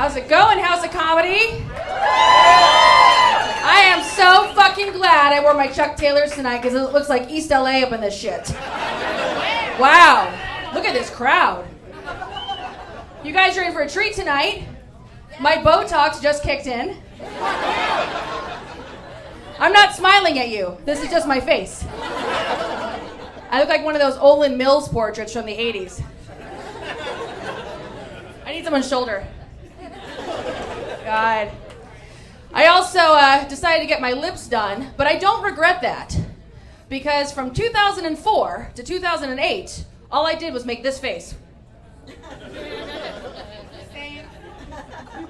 How's it going, House of Comedy? I am so fucking glad I wore my Chuck Taylors tonight because it looks like East LA up in this shit. Wow, look at this crowd. You guys are in for a treat tonight. My Botox just kicked in. I'm not smiling at you. This is just my face. I look like one of those Olin Mills portraits from the 80s. I need someone's shoulder. God. I also decided to get my lips done, but I don't regret that. Because from 2004 to 2008, all I did was make this face.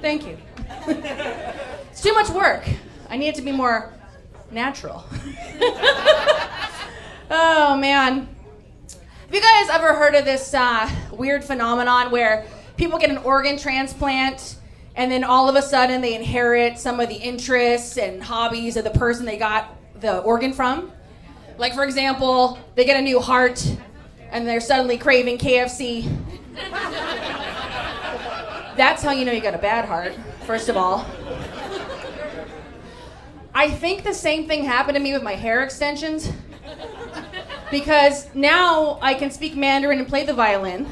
Thank you. It's too much work. I need it to be more natural. Oh, man. Have you guys ever heard of this weird phenomenon where people get an organ transplant and then all of a sudden they inherit some of the interests and hobbies of the person they got the organ from? Like, for example, they get a new heart and they're suddenly craving KFC. That's how you know you got a bad heart, first of all. I think the same thing happened to me with my hair extensions. Because now I can speak Mandarin and play the violin.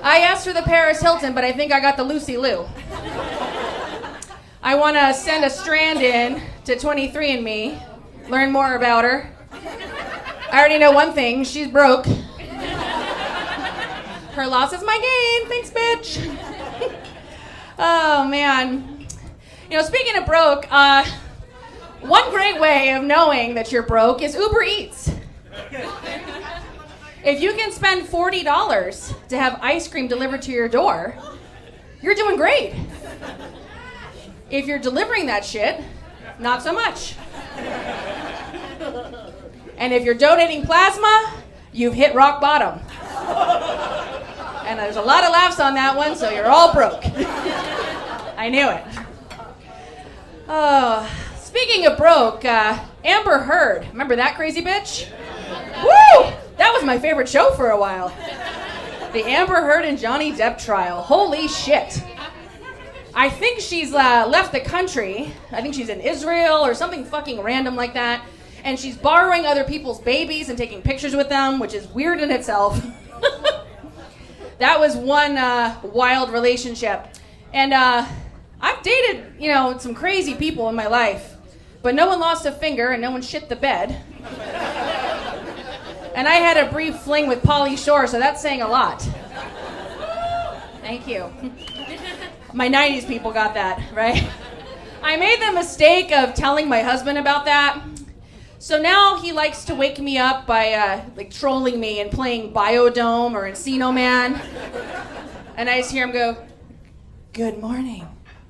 I asked for the Paris Hilton, but I think I got the Lucy Liu. I want to send a strand in to 23andMe, learn more about her. I already know one thing, she's broke. Her loss is my gain, thanks bitch. Oh man. You know, speaking of broke, one great way of knowing that you're broke is Uber Eats. If you can spend $40 to have ice cream delivered to your door, you're doing great. If you're delivering that shit, not so much. And if you're donating plasma, you've hit rock bottom. And there's a lot of laughs on that one, so you're all broke. I knew it. Oh, speaking of broke, Amber Heard. Remember that crazy bitch? Woo! That was my favorite show for a while. The Amber Heard and Johnny Depp trial. Holy shit. I think she's left the country. I think she's in Israel or something fucking random like that. And she's borrowing other people's babies and taking pictures with them, which is weird in itself. That was one wild relationship. And I've dated, some crazy people in my life, but no one lost a finger and no one shit the bed. And I had a brief fling with Pauly Shore, so that's saying a lot. Thank you. My 90s people got that, right? I made the mistake of telling my husband about that. So now he likes to wake me up by trolling me and playing Biodome or Encino Man. And I just hear him go, "Good morning,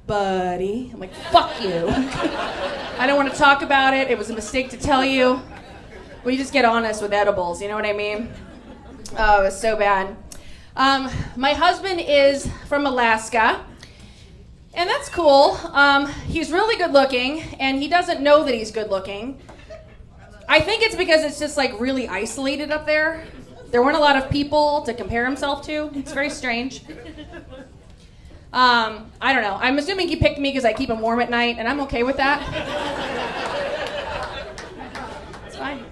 buddy." I'm like, fuck you. I don't want to talk about it. It was a mistake to tell you. We just get honest with edibles, you know what I mean? Oh, it was so bad. My husband is from Alaska. And that's cool. He's really good looking, and he doesn't know that he's good looking. I think it's because it's just really isolated up there. There weren't a lot of people to compare himself to. It's very strange. I don't know. I'm assuming he picked me because I keep him warm at night, and I'm okay with that. It's fine.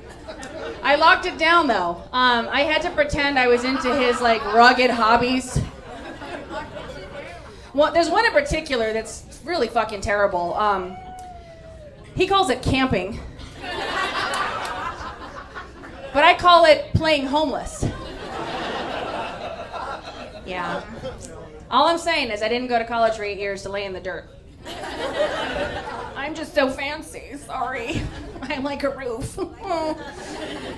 I locked it down, though. I had to pretend I was into his, rugged hobbies. Well, there's one in particular that's really fucking terrible. He calls it camping. But I call it playing homeless. Yeah. All I'm saying is I didn't go to college for 8 years to lay in the dirt. I'm just so fancy, sorry. I'm like a roof.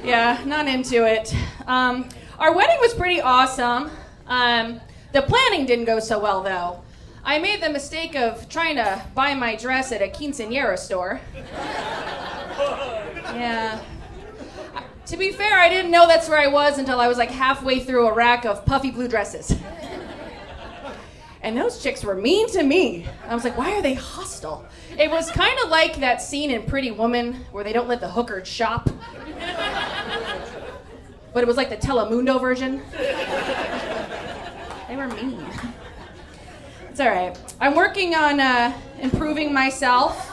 Yeah, not into it. Our wedding was pretty awesome. The planning didn't go so well, though. I made the mistake of trying to buy my dress at a quinceañera store. Yeah. To be fair, I didn't know that's where I was until I was halfway through a rack of puffy blue dresses. And those chicks were mean to me. I was like, why are they hostile? It was kind of like that scene in Pretty Woman where they don't let the hooker shop. but it was like the Telemundo version. They were mean. It's all right. I'm working on improving myself,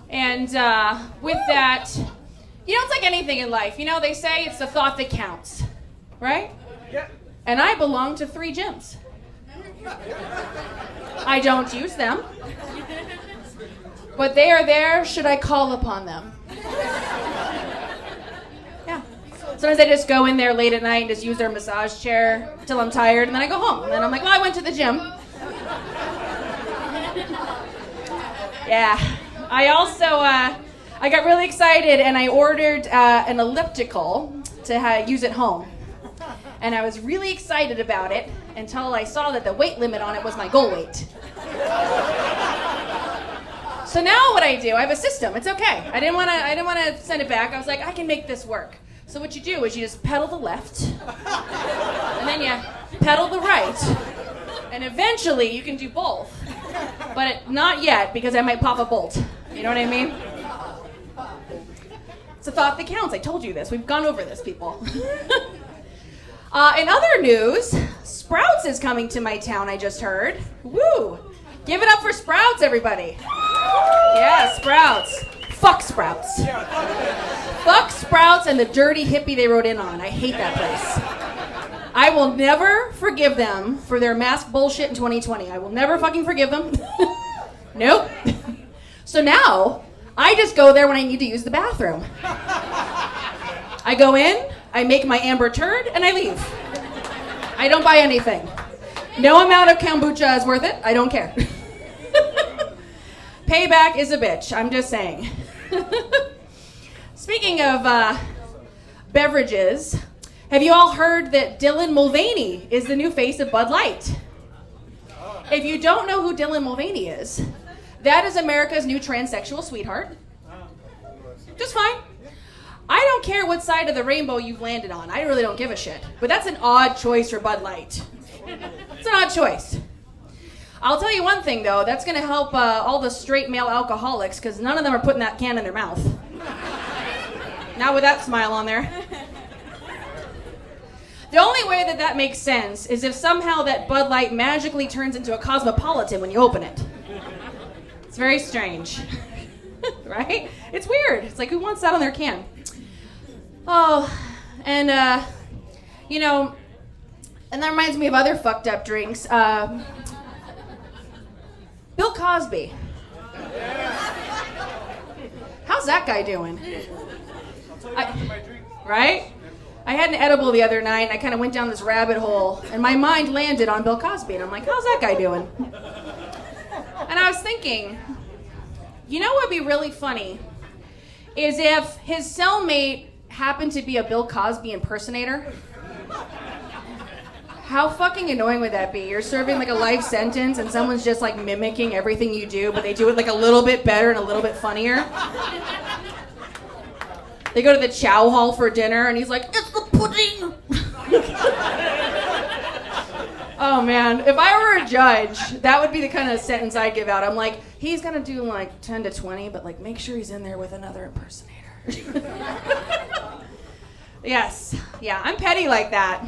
and with that, it's like anything in life. They say it's the thought that counts, right? Yeah. And I belong to 3 gyms. I don't use them, but they are there should I call upon them. Yeah. Sometimes I just go in there late at night and just use their massage chair until I'm tired, and then I go home. And then I'm like, well, I went to the gym. Yeah. I also, I got really excited and I ordered an elliptical to use at home. And I was really excited about it until I saw that the weight limit on it was my goal weight. So now what I do, I have a system. It's okay. I didn't want to send it back. I was like, I can make this work. So what you do is you just pedal the left, and then you pedal the right, and eventually you can do both. But not yet, because I might pop a bolt. You know what I mean? It's a thought that counts. I told you this. We've gone over this, people. In other news, Sprouts is coming to my town, I just heard. Woo! Give it up for Sprouts, everybody. Yeah, Sprouts. Fuck Sprouts. Fuck Sprouts and the dirty hippie they wrote in on. I hate that place. I will never forgive them for their mask bullshit in 2020. I will never fucking forgive them. Nope. So now, I just go there when I need to use the bathroom. I go in, I make my amber turd, and I leave. I don't buy anything. No amount of kombucha is worth it. I don't care. Payback is a bitch. I'm just saying. Speaking of beverages, have you all heard that Dylan Mulvaney is the new face of Bud Light? If you don't know who Dylan Mulvaney is, that is America's new transsexual sweetheart. Just fine. I don't care what side of the rainbow you've landed on. I really don't give a shit. But that's an odd choice for Bud Light. It's an odd choice. I'll tell you one thing, though. That's going to help all the straight male alcoholics, because none of them are putting that can in their mouth. Not with that smile on there. The only way that makes sense is if somehow that Bud Light magically turns into a Cosmopolitan when you open it. It's very strange. Right? It's weird. It's like, who wants that on their can? Oh, and, and that reminds me of other fucked up drinks. Bill Cosby. How's that guy doing? Right? I had an edible the other night, and I kind of went down this rabbit hole, and my mind landed on Bill Cosby, and I'm like, how's that guy doing? And I was thinking, what would be really funny is if his cellmate happened to be a Bill Cosby impersonator. How fucking annoying would that be? You're serving like a life sentence and someone's just like mimicking everything you do, but they do it like a little bit better and a little bit funnier. They go to the chow hall for dinner and he's like, it's the pudding. Oh man, if I were a judge, that would be the kind of sentence I'd give out. I'm like, he's gonna do like 10 to 20, but like make sure he's in there with another impersonator. Yes, yeah, I'm petty like that.